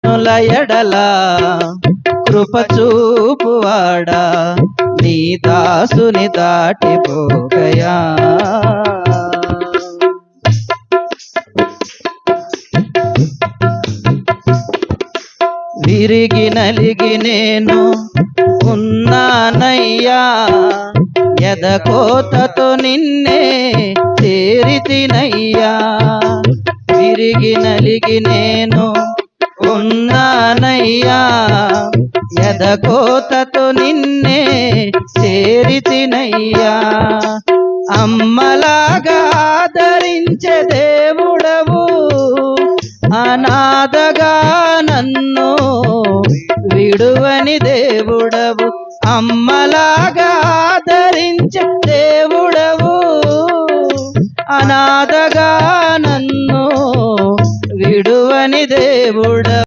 ఎడల కృప చూపువాడా నీ దాసుని దాటిపోగయా. విరిగి నలిగి నేను ఉన్నానయ్యా, ఎదకోతతో నిన్నే చేరితినయ్యా. విరిగి నలిగి నేను ఉన్నానయ్యా, ఎదకోతతో నిన్నే చేరితినయ్యా. అమ్మలాగా ఆదరించే దేవుడవు, అనాథగా నన్ను విడువని దేవుడవు. అమ్మలాగా ఆదరించే దేవుడవు, అనాథగా నన్ను విడువని దేవుడవు.